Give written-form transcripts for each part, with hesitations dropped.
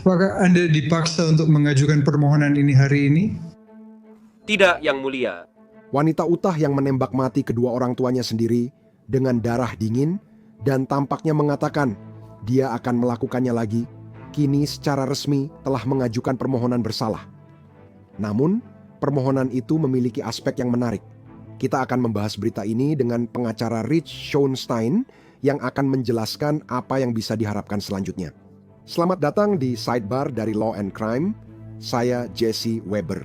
Apakah Anda dipaksa untuk mengajukan permohonan ini hari ini? Tidak, Yang Mulia. Wanita Utah yang menembak mati kedua orang tuanya sendiri dengan darah dingin dan tampaknya mengatakan dia akan melakukannya lagi, kini secara resmi telah mengajukan permohonan bersalah. Namun, permohonan itu memiliki aspek yang menarik. Kita akan membahas berita ini dengan pengacara Rich Schoenstein yang akan menjelaskan apa yang bisa diharapkan selanjutnya. Selamat datang di Sidebar dari Law and Crime. Saya Jesse Weber.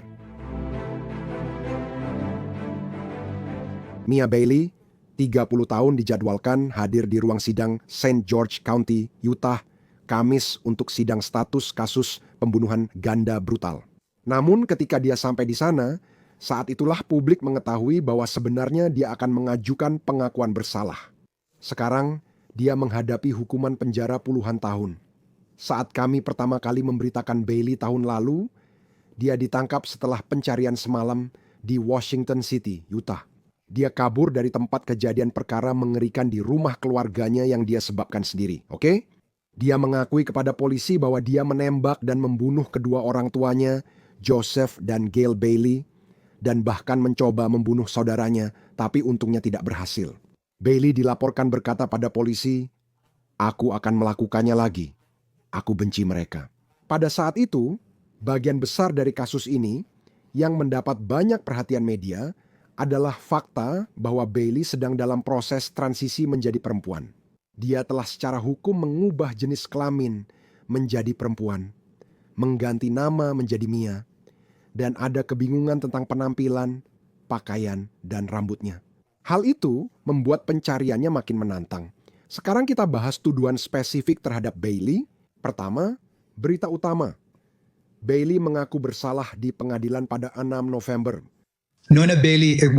Mia Bailey, 30 tahun dijadwalkan hadir di ruang sidang St. George County, Utah, Kamis untuk sidang status kasus pembunuhan ganda brutal. Namun ketika dia sampai di sana, saat itulah publik mengetahui bahwa sebenarnya dia akan mengajukan pengakuan bersalah. Sekarang, dia menghadapi hukuman penjara puluhan tahun. Saat kami pertama kali memberitakan Bailey tahun lalu, dia ditangkap setelah pencarian semalam di Washington City, Utah. Dia kabur dari tempat kejadian perkara mengerikan di rumah keluarganya yang dia sebabkan sendiri, oke? Dia mengakui kepada polisi bahwa dia menembak dan membunuh kedua orang tuanya, Joseph dan Gail Bailey, dan bahkan mencoba membunuh saudaranya, tapi untungnya tidak berhasil. Bailey dilaporkan berkata pada polisi, "Aku akan melakukannya lagi. Aku benci mereka." Pada saat itu, bagian besar dari kasus ini yang mendapat banyak perhatian media adalah fakta bahwa Bailey sedang dalam proses transisi menjadi perempuan. Dia telah secara hukum mengubah jenis kelamin menjadi perempuan, mengganti nama menjadi Mia, dan ada kebingungan tentang penampilan, pakaian, dan rambutnya. Hal itu membuat pencariannya makin menantang. Sekarang kita bahas tuduhan spesifik terhadap Bailey. Pertama, berita utama. Bailey mengaku bersalah di pengadilan pada 6 November. Nona Bailey ay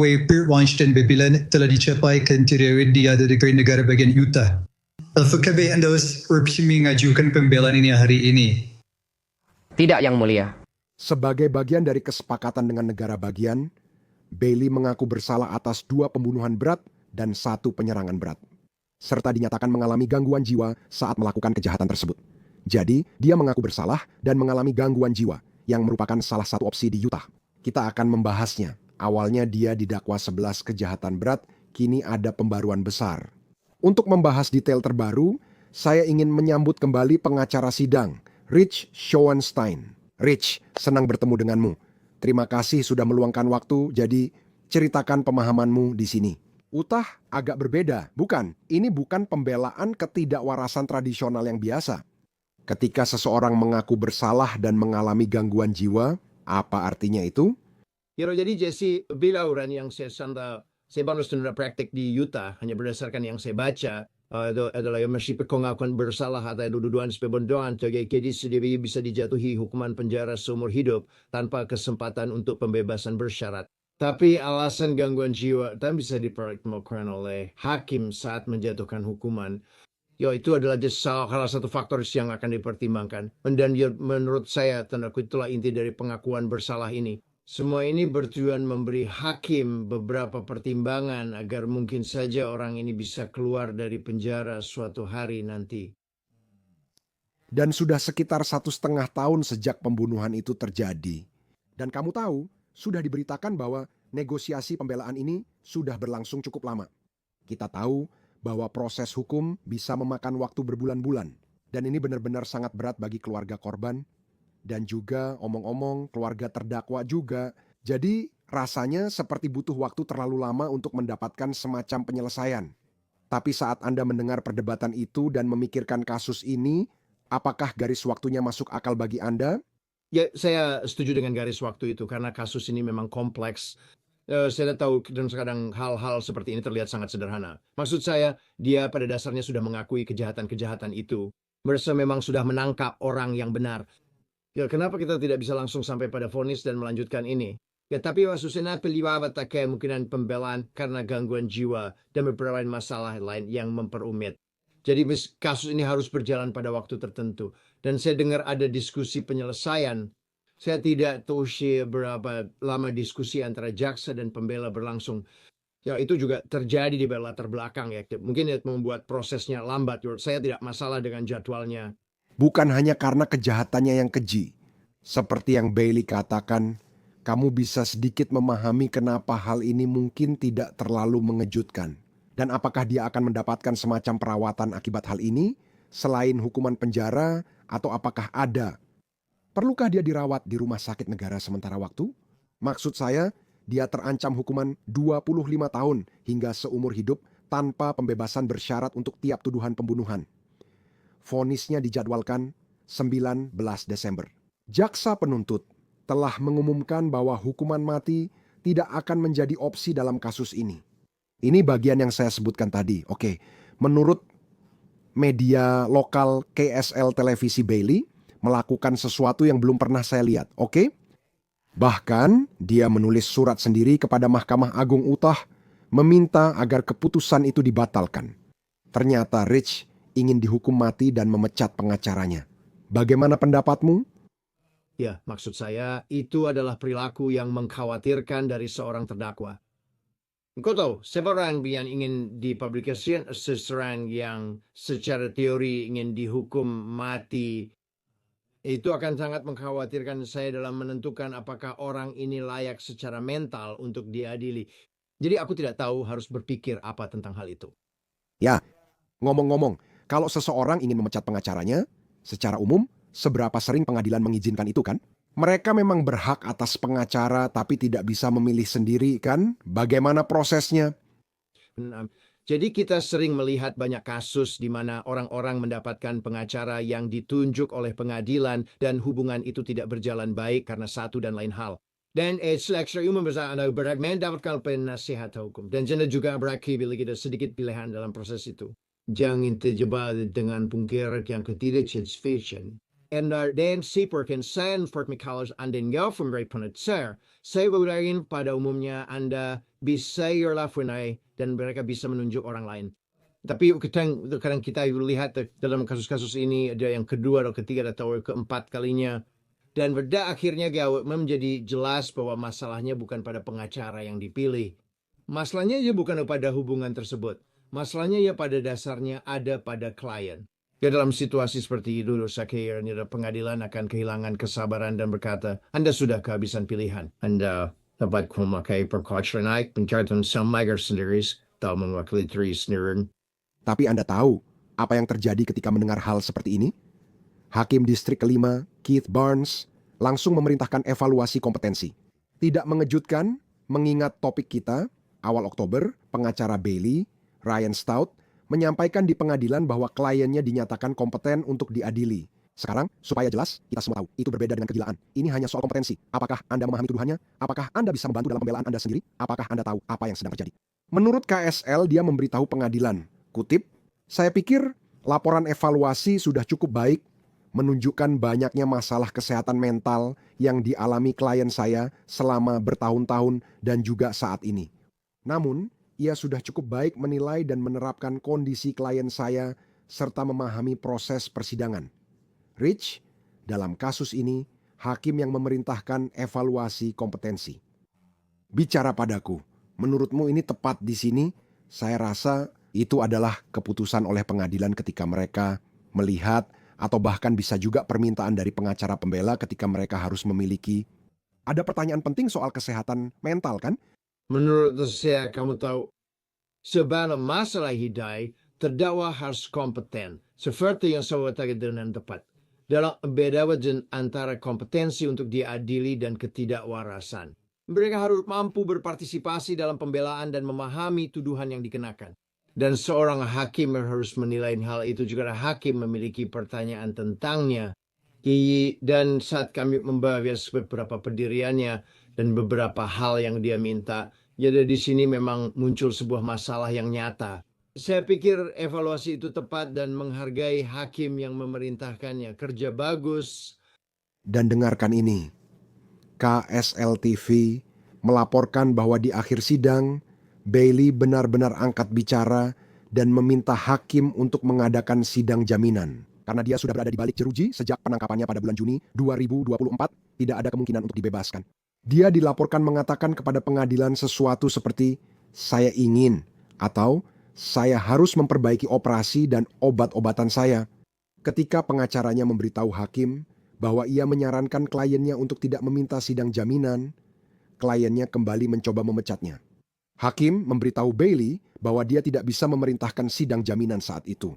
Weinstein bibilan telah dicapai keanteriornya di ada negara bagian Utah. Apakah Anda resmi mengajukan pembelaan ini hari ini? Tidak, Yang Mulia. Sebagai bagian dari kesepakatan dengan negara bagian, Bailey mengaku bersalah atas 2 pembunuhan berat dan 1 penyerangan berat, serta dinyatakan mengalami gangguan jiwa saat melakukan kejahatan tersebut. Jadi, dia mengaku bersalah dan mengalami gangguan jiwa, yang merupakan salah satu opsi di Utah. Kita akan membahasnya. Awalnya dia didakwa 11 kejahatan berat, kini ada pembaruan besar. Untuk membahas detail terbaru, saya ingin menyambut kembali pengacara sidang, Rich Schoenstein. Rich, senang bertemu denganmu. Terima kasih sudah meluangkan waktu, jadi ceritakan pemahamanmu di sini. Utah agak berbeda, bukan? Ini bukan pembelaan ketidakwarasan tradisional yang biasa. Ketika seseorang mengaku bersalah dan mengalami gangguan jiwa, apa artinya itu? Jadi Jesse, bilauran yang saya baru studi praktek di Utah, hanya berdasarkan yang saya baca, itu adalah yang masih pengakuan bersalah atau tuduhan pembunuhan, jadi sendiri bisa dijatuhi hukuman penjara seumur hidup tanpa kesempatan untuk pembebasan bersyarat. Tapi alasan gangguan jiwa tak bisa dipertimbangkan oleh hakim saat menjatuhkan hukuman. Itu adalah salah satu faktor yang akan dipertimbangkan. Dan menurut saya, tanda kutip, itulah inti dari pengakuan bersalah ini. Semua ini bertujuan memberi hakim beberapa pertimbangan agar mungkin saja orang ini bisa keluar dari penjara suatu hari nanti. Dan sudah sekitar 1,5 tahun sejak pembunuhan itu terjadi. Dan kamu tahu, sudah diberitakan bahwa negosiasi pembelaan ini sudah berlangsung cukup lama. Kita tahu bahwa proses hukum bisa memakan waktu berbulan-bulan. Dan ini benar-benar sangat berat bagi keluarga korban. Dan juga omong-omong keluarga terdakwa juga. Jadi rasanya seperti butuh waktu terlalu lama untuk mendapatkan semacam penyelesaian. Tapi saat Anda mendengar perdebatan itu dan memikirkan kasus ini, apakah garis waktunya masuk akal bagi Anda? Ya, saya setuju dengan garis waktu itu karena kasus ini memang kompleks. Saya tahu dan sekarang hal-hal seperti ini terlihat sangat sederhana. Maksud saya, dia pada dasarnya sudah mengakui kejahatan-kejahatan itu. Merasa memang sudah menangkap orang yang benar. Ya, kenapa kita tidak bisa langsung sampai pada vonis dan melanjutkan ini? Ya, tapi maksudnya peliwat kemungkinan pembelaan karena gangguan jiwa dan beberapa masalah lain yang memperumit. Jadi kasus ini harus berjalan pada waktu tertentu. Dan saya dengar ada diskusi penyelesaian. Saya tidak tahu berapa lama diskusi antara jaksa dan pembela berlangsung. Ya, itu juga terjadi di latar belakang ya. Mungkin membuat prosesnya lambat. Saya tidak masalah dengan jadwalnya. Bukan hanya karena kejahatannya yang keji. Seperti yang Bailey katakan, kamu bisa sedikit memahami kenapa hal ini mungkin tidak terlalu mengejutkan. Dan apakah dia akan mendapatkan semacam perawatan akibat hal ini, selain hukuman penjara, atau apakah ada? Perlukah dia dirawat di rumah sakit negara sementara waktu? Maksud saya, dia terancam hukuman 25 tahun hingga seumur hidup tanpa pembebasan bersyarat untuk tiap tuduhan pembunuhan. Vonisnya dijadwalkan 19 Desember. Jaksa penuntut telah mengumumkan bahwa hukuman mati tidak akan menjadi opsi dalam kasus ini. Ini bagian yang saya sebutkan tadi. Oke, menurut media lokal KSL Televisi Bailey, melakukan sesuatu yang belum pernah saya lihat. Oke? Bahkan, dia menulis surat sendiri kepada Mahkamah Agung Utah, meminta agar keputusan itu dibatalkan. Ternyata Rich ingin dihukum mati dan memecat pengacaranya. Bagaimana pendapatmu? Ya, maksud saya itu adalah perilaku yang mengkhawatirkan dari seorang terdakwa. Kau tahu, seorang yang ingin dipublikasikan, seseorang yang secara teori ingin dihukum mati, itu akan sangat mengkhawatirkan saya dalam menentukan apakah orang ini layak secara mental untuk diadili. Jadi aku tidak tahu harus berpikir apa tentang hal itu. Ya, ngomong-ngomong, kalau seseorang ingin memecat pengacaranya, secara umum, seberapa sering pengadilan mengizinkan itu kan? Mereka memang berhak atas pengacara tapi tidak bisa memilih sendiri kan? Bagaimana prosesnya? Jadi kita sering melihat banyak kasus di mana orang-orang mendapatkan pengacara yang ditunjuk oleh pengadilan dan hubungan itu tidak berjalan baik karena satu dan lain hal. Dan seleksi umum berhak mendapatkan penasihat hukum. Dan janda juga berhak memiliki sedikit pilihan dalam proses itu. Jangan terjebak dengan pungkir yang ketidaksatisfaction. And then siapa consent for Mikalas Anda nggak from pengacara. Saya berpikir pada umumnya Anda bisa lakukan dan mereka bisa menunjuk orang lain. Tapi kadang kita lihat dalam kasus-kasus ini ada yang kedua atau ketiga atau keempat kalinya. Dan pada akhirnya menjadi jelas bahwa masalahnya bukan pada pengacara yang dipilih. Masalahnya ya bukan pada hubungan tersebut. Masalahnya ya pada dasarnya ada pada klien. Ya dalam situasi seperti itu, akhirnya pengadilan akan kehilangan kesabaran dan berkata, Anda sudah kehabisan pilihan. Anda dapat memakai perkawinan naik, pencarian samagar sendiri, atau mewakili diri sendiri. Tapi Anda tahu apa yang terjadi ketika mendengar hal seperti ini? Hakim Distrik Kelima, Keith Barnes, langsung memerintahkan evaluasi kompetensi. Tidak mengejutkan, mengingat topik kita, awal Oktober, pengacara Bailey, Ryan Stout, menyampaikan di pengadilan bahwa kliennya dinyatakan kompeten untuk diadili. Sekarang, supaya jelas, kita semua tahu, itu berbeda dengan kegilaan. Ini hanya soal kompetensi. Apakah Anda memahami tuduhannya? Apakah Anda bisa membantu dalam pembelaan Anda sendiri? Apakah Anda tahu apa yang sedang terjadi? Menurut KSL, dia memberitahu pengadilan. Kutip, saya pikir laporan evaluasi sudah cukup baik, menunjukkan banyaknya masalah kesehatan mental yang dialami klien saya selama bertahun-tahun dan juga saat ini. Namun, ia sudah cukup baik menilai dan menerapkan kondisi klien saya serta memahami proses persidangan. Rich, dalam kasus ini, hakim yang memerintahkan evaluasi kompetensi. Bicara padaku, menurutmu ini tepat di sini? Saya rasa itu adalah keputusan oleh pengadilan ketika mereka melihat atau bahkan bisa juga permintaan dari pengacara pembela ketika mereka harus memiliki. Ada pertanyaan penting soal kesehatan mental kan? Menurut saya, kamu tahu, sebab masalah hidayah, terdakwa harus kompeten, seperti yang saya katakan dengan tepat. Dalam beda antara kompetensi untuk diadili dan ketidakwarasan. Mereka harus mampu berpartisipasi dalam pembelaan dan memahami tuduhan yang dikenakan. Dan seorang hakim harus menilai hal itu juga hakim memiliki pertanyaan tentangnya. Dan saat kami membahas beberapa pendiriannya dan beberapa hal yang dia minta, jadi di sini memang muncul sebuah masalah yang nyata. Saya pikir evaluasi itu tepat dan menghargai hakim yang memerintahkannya. Kerja bagus. Dan dengarkan ini. KSL TV melaporkan bahwa di akhir sidang, Bailey benar-benar angkat bicara dan meminta hakim untuk mengadakan sidang jaminan. Karena dia sudah berada di balik jeruji sejak penangkapannya pada bulan Juni 2024, tidak ada kemungkinan untuk dibebaskan. Dia dilaporkan mengatakan kepada pengadilan sesuatu seperti, saya ingin atau saya harus memperbaiki operasi dan obat-obatan saya. Ketika pengacaranya memberitahu hakim bahwa ia menyarankan kliennya untuk tidak meminta sidang jaminan, kliennya kembali mencoba memecatnya. Hakim memberitahu Bailey bahwa dia tidak bisa memerintahkan sidang jaminan saat itu.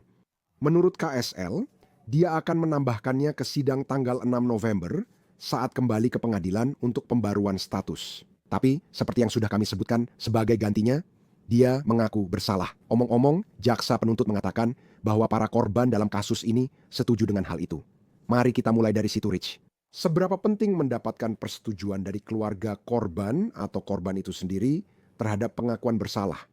Menurut KSL, dia akan menambahkannya ke sidang tanggal 6 November saat kembali ke pengadilan untuk pembaruan status. Tapi, seperti yang sudah kami sebutkan, sebagai gantinya, dia mengaku bersalah. Omong-omong, jaksa penuntut mengatakan bahwa para korban dalam kasus ini setuju dengan hal itu. Mari kita mulai dari situ, Rich. Seberapa penting mendapatkan persetujuan dari keluarga korban atau korban itu sendiri terhadap pengakuan bersalah?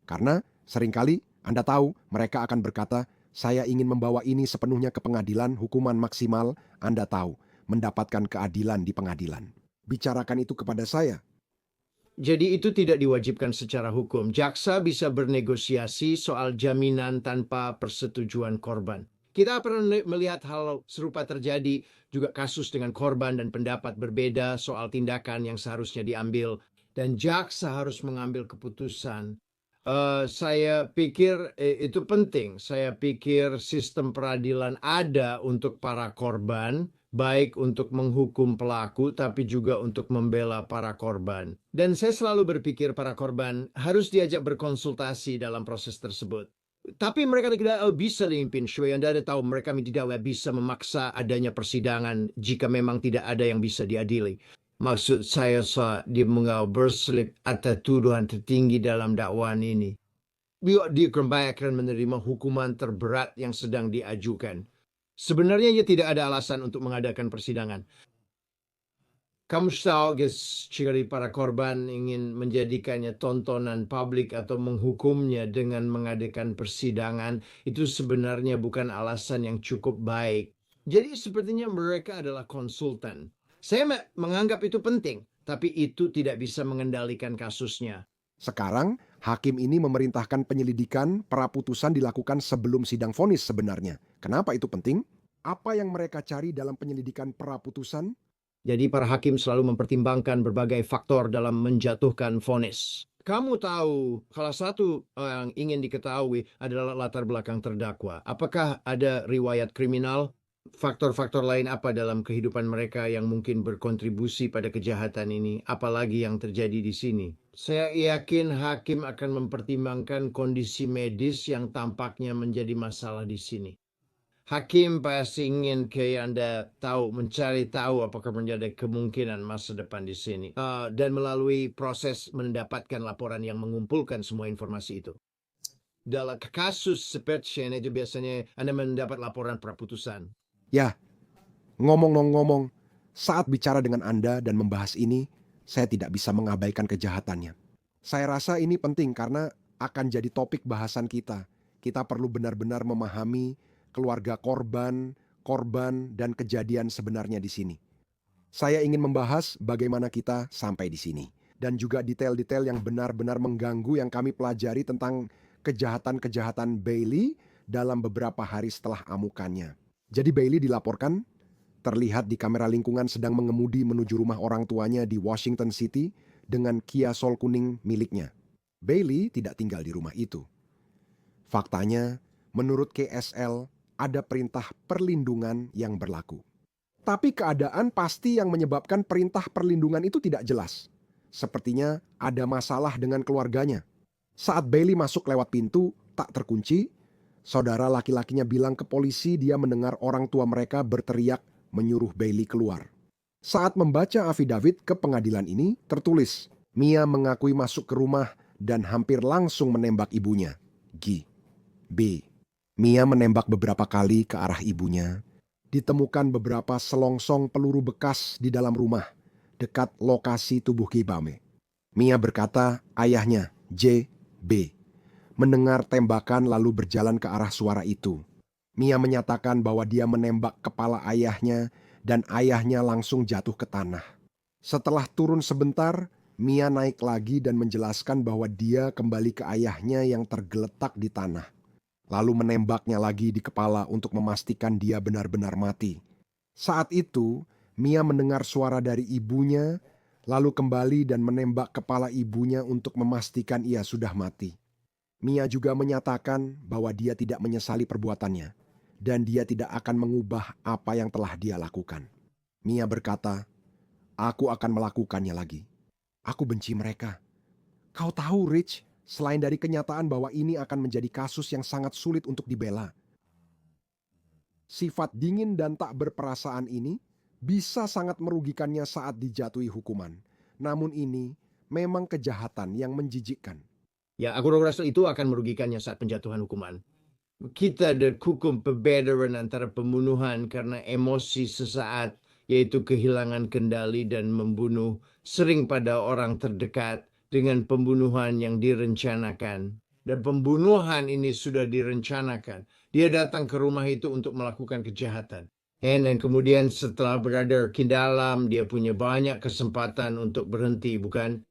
Karena seringkali Anda tahu mereka akan berkata, saya ingin membawa ini sepenuhnya ke pengadilan, hukuman maksimal, Anda tahu, mendapatkan keadilan di pengadilan. Bicarakan itu kepada saya. Jadi itu tidak diwajibkan secara hukum. Jaksa bisa bernegosiasi soal jaminan tanpa persetujuan korban. Kita pernah melihat hal serupa terjadi, juga kasus dengan korban dan pendapat berbeda soal tindakan yang seharusnya diambil. Dan jaksa harus mengambil keputusan. Saya pikir itu penting. Saya pikir sistem peradilan ada untuk para korban, baik untuk menghukum pelaku, tapi juga untuk membela para korban. Dan saya selalu berpikir para korban harus diajak berkonsultasi dalam proses tersebut. Tapi mereka tidak bisa diimpin. Anda tahu mereka tidak bisa memaksa adanya persidangan jika memang tidak ada yang bisa diadili. Maksud saya dia mengau berselit atas tuduhan tertinggi dalam dakwaan ini. Dia akan menerima hukuman terberat yang sedang diajukan. Sebenarnya ia tidak ada alasan untuk mengadakan persidangan. Kamu tahu guys, jika para korban ingin menjadikannya tontonan publik atau menghukumnya dengan mengadakan persidangan, itu sebenarnya bukan alasan yang cukup baik. Jadi sepertinya mereka adalah konsultan. Saya menganggap itu penting, tapi itu tidak bisa mengendalikan kasusnya. Sekarang, hakim ini memerintahkan penyelidikan praputusan dilakukan sebelum sidang vonis sebenarnya. Kenapa itu penting? Apa yang mereka cari dalam penyelidikan praputusan? Jadi para hakim selalu mempertimbangkan berbagai faktor dalam menjatuhkan vonis. Kamu tahu, salah satu yang ingin diketahui adalah latar belakang terdakwa. Apakah ada riwayat kriminal? Faktor-faktor lain apa dalam kehidupan mereka yang mungkin berkontribusi pada kejahatan ini, apalagi yang terjadi di sini. Saya yakin hakim akan mempertimbangkan kondisi medis yang tampaknya menjadi masalah di sini. Hakim pasti ingin Anda mencari tahu apakah menjadi kemungkinan masa depan di sini. Dan melalui proses mendapatkan laporan yang mengumpulkan semua informasi itu. Dalam kasus seperti ini itu biasanya Anda mendapat laporan praputusan. Ya, ngomong-ngomong, saat bicara dengan Anda dan membahas ini, saya tidak bisa mengabaikan kejahatannya. Saya rasa ini penting karena akan jadi topik bahasan kita. Kita perlu benar-benar memahami keluarga korban, dan kejadian sebenarnya di sini. Saya ingin membahas bagaimana kita sampai di sini. Dan juga detail-detail yang benar-benar mengganggu yang kami pelajari tentang kejahatan-kejahatan Bailey dalam beberapa hari setelah amukannya. Jadi Bailey dilaporkan terlihat di kamera lingkungan sedang mengemudi menuju rumah orang tuanya di Washington City dengan Kia Soul kuning miliknya. Bailey tidak tinggal di rumah itu. Faktanya, menurut KSL, ada perintah perlindungan yang berlaku. Tapi keadaan pasti yang menyebabkan perintah perlindungan itu tidak jelas. Sepertinya ada masalah dengan keluarganya. Saat Bailey masuk lewat pintu, tak terkunci, saudara laki-lakinya bilang ke polisi dia mendengar orang tua mereka berteriak menyuruh Bailey keluar. Saat membaca afidavit ke pengadilan ini, tertulis, Mia mengakui masuk ke rumah dan hampir langsung menembak ibunya, G. B. Mia menembak beberapa kali ke arah ibunya. Ditemukan beberapa selongsong peluru bekas di dalam rumah, dekat lokasi tubuh Kibame. Mia berkata ayahnya, J. B. mendengar tembakan lalu berjalan ke arah suara itu. Mia menyatakan bahwa dia menembak kepala ayahnya dan ayahnya langsung jatuh ke tanah. Setelah turun sebentar, Mia naik lagi dan menjelaskan bahwa dia kembali ke ayahnya yang tergeletak di tanah. Lalu menembaknya lagi di kepala untuk memastikan dia benar-benar mati. Saat itu, Mia mendengar suara dari ibunya, lalu kembali dan menembak kepala ibunya untuk memastikan ia sudah mati. Mia juga menyatakan bahwa dia tidak menyesali perbuatannya. dan dia tidak akan mengubah apa yang telah dia lakukan. Mia berkata, "Aku akan melakukannya lagi. Aku benci mereka." Kau tahu, Rich, selain dari kenyataan bahwa ini akan menjadi kasus yang sangat sulit untuk dibela, sifat dingin dan tak berperasaan ini bisa sangat merugikannya saat dijatuhi hukuman. Namun ini memang kejahatan yang menjijikkan. Ya, aku rasa itu akan merugikannya saat penjatuhan hukuman. Kita ada hukum perbedaan antara pembunuhan karena emosi sesaat, yaitu kehilangan kendali dan membunuh, sering pada orang terdekat, dengan pembunuhan yang direncanakan. Dan pembunuhan ini sudah direncanakan. Dia datang ke rumah itu untuk melakukan kejahatan. Dan kemudian setelah berada di dalam, dia punya banyak kesempatan untuk berhenti, bukan?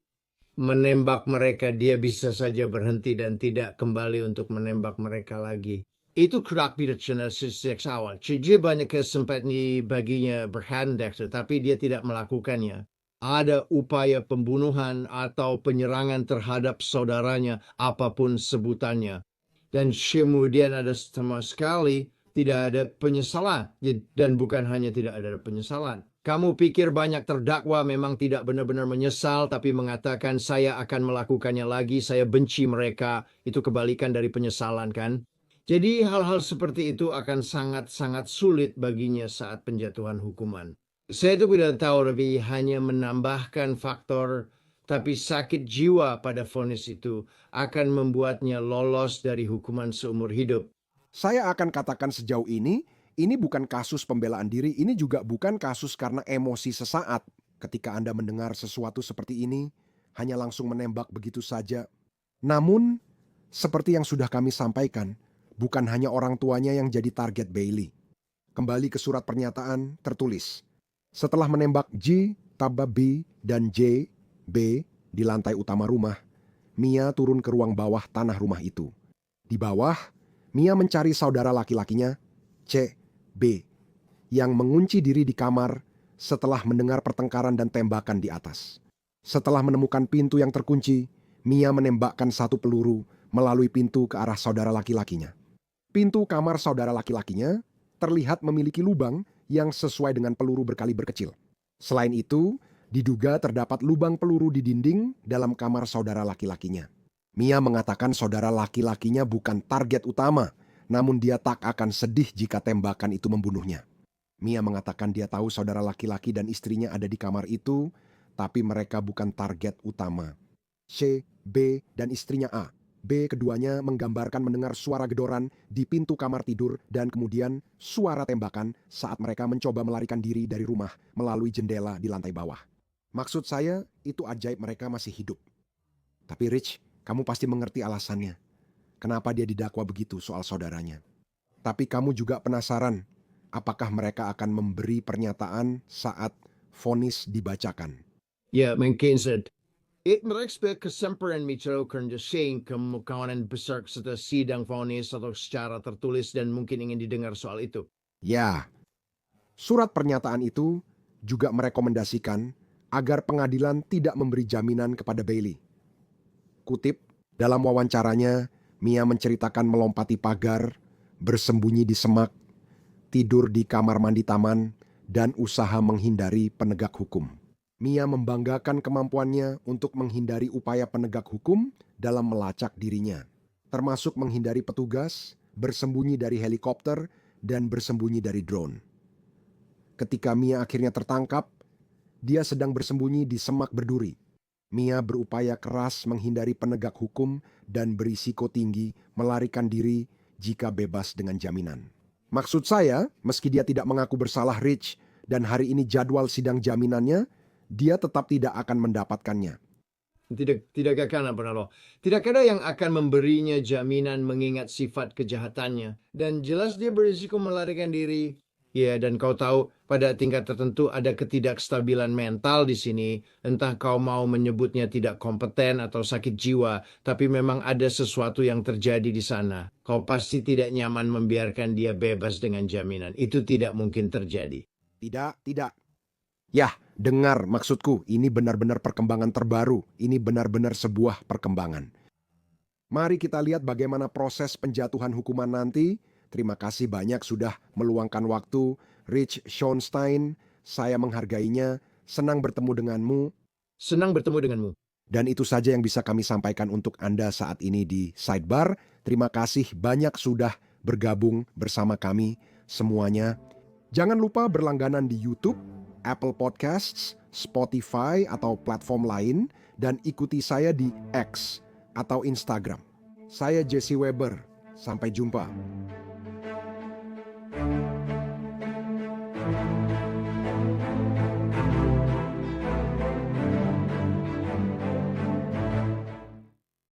Menembak mereka, dia bisa saja berhenti dan tidak kembali untuk menembak mereka lagi. Itu kerakbidaksana sejak awal. Dia banyak kesempatan baginya berhendak, tetapi dia tidak melakukannya. Ada upaya pembunuhan atau penyerangan terhadap saudaranya, apapun sebutannya. Dan kemudian ada sama sekali tidak ada penyesalan. Dan bukan hanya tidak ada penyesalan. Kamu pikir banyak terdakwa memang tidak benar-benar menyesal, tapi mengatakan saya akan melakukannya lagi, saya benci mereka. Itu kebalikan dari penyesalan, kan? Jadi hal-hal seperti itu akan sangat-sangat sulit baginya saat penjatuhan hukuman. Saya itu tidak tahu, tapi hanya menambahkan faktor, tapi sakit jiwa pada vonis itu akan membuatnya lolos dari hukuman seumur hidup. Saya akan katakan sejauh ini bukan kasus pembelaan diri, ini juga bukan kasus karena emosi sesaat. Ketika Anda mendengar sesuatu seperti ini, hanya langsung menembak begitu saja. Namun, seperti yang sudah kami sampaikan, bukan hanya orang tuanya yang jadi target Bailey. Kembali ke surat pernyataan tertulis, setelah menembak G, Tabba B, dan J, B di lantai utama rumah, Mia turun ke ruang bawah tanah rumah itu. Di bawah, Mia mencari saudara laki-lakinya, C, B, yang mengunci diri di kamar setelah mendengar pertengkaran dan tembakan di atas. Setelah menemukan pintu yang terkunci, Mia menembakkan satu peluru melalui pintu ke arah saudara laki-lakinya. Pintu kamar saudara laki-lakinya terlihat memiliki lubang yang sesuai dengan peluru berkaliber kecil. Selain itu, diduga terdapat lubang peluru di dinding dalam kamar saudara laki-lakinya. Mia mengatakan saudara laki-lakinya bukan target utama, namun dia tak akan sedih jika tembakan itu membunuhnya. Mia mengatakan dia tahu saudara laki-laki dan istrinya ada di kamar itu, tapi mereka bukan target utama. C, B, dan istrinya A. B keduanya menggambarkan mendengar suara gedoran di pintu kamar tidur dan kemudian suara tembakan saat mereka mencoba melarikan diri dari rumah melalui jendela di lantai bawah. Maksud saya, itu ajaib mereka masih hidup. Tapi Rich, kamu pasti mengerti alasannya. Kenapa dia didakwa begitu soal saudaranya. Tapi kamu juga penasaran, apakah mereka akan memberi pernyataan saat vonis dibacakan? Ya, mungkin saja. Mereka kesempatan menceritakan kemungkinan besar setelah sidang vonis atau secara tertulis dan mungkin ingin didengar soal itu. Ya, surat pernyataan itu juga merekomendasikan agar pengadilan tidak memberi jaminan kepada Bailey. Kutip, dalam wawancaranya, Mia menceritakan melompati pagar, bersembunyi di semak, tidur di kamar mandi taman, dan usaha menghindari penegak hukum. Mia membanggakan kemampuannya untuk menghindari upaya penegak hukum dalam melacak dirinya, termasuk menghindari petugas, bersembunyi dari helikopter, dan bersembunyi dari drone. Ketika Mia akhirnya tertangkap, dia sedang bersembunyi di semak berduri. Mia berupaya keras menghindari penegak hukum dan berisiko tinggi melarikan diri jika bebas dengan jaminan. Maksud saya, meski dia tidak mengaku bersalah Rich dan hari ini jadwal sidang jaminannya, dia tetap tidak akan mendapatkannya. Tidak ada yang akan memberinya jaminan mengingat sifat kejahatannya. Dan jelas dia berisiko melarikan diri. Ya, dan kau tahu pada tingkat tertentu ada ketidakstabilan mental di sini. Entah kau mau menyebutnya tidak kompeten atau sakit jiwa, tapi memang ada sesuatu yang terjadi di sana. Kau pasti tidak nyaman membiarkan dia bebas dengan jaminan. Itu tidak mungkin terjadi. Tidak. Yah, dengar maksudku, ini benar-benar perkembangan terbaru. Ini benar-benar sebuah perkembangan. Mari kita lihat bagaimana proses penjatuhan hukuman nanti, Terima kasih banyak sudah meluangkan waktu. Rich Schonstein, saya menghargainya. Senang bertemu denganmu. Senang bertemu denganmu. Dan itu saja yang bisa kami sampaikan untuk Anda saat ini di Sidebar. Terima kasih banyak sudah bergabung bersama kami semuanya. Jangan lupa berlangganan di YouTube, Apple Podcasts, Spotify atau platform lain, dan ikuti saya di X atau Instagram. Saya Jesse Weber. Sampai jumpa.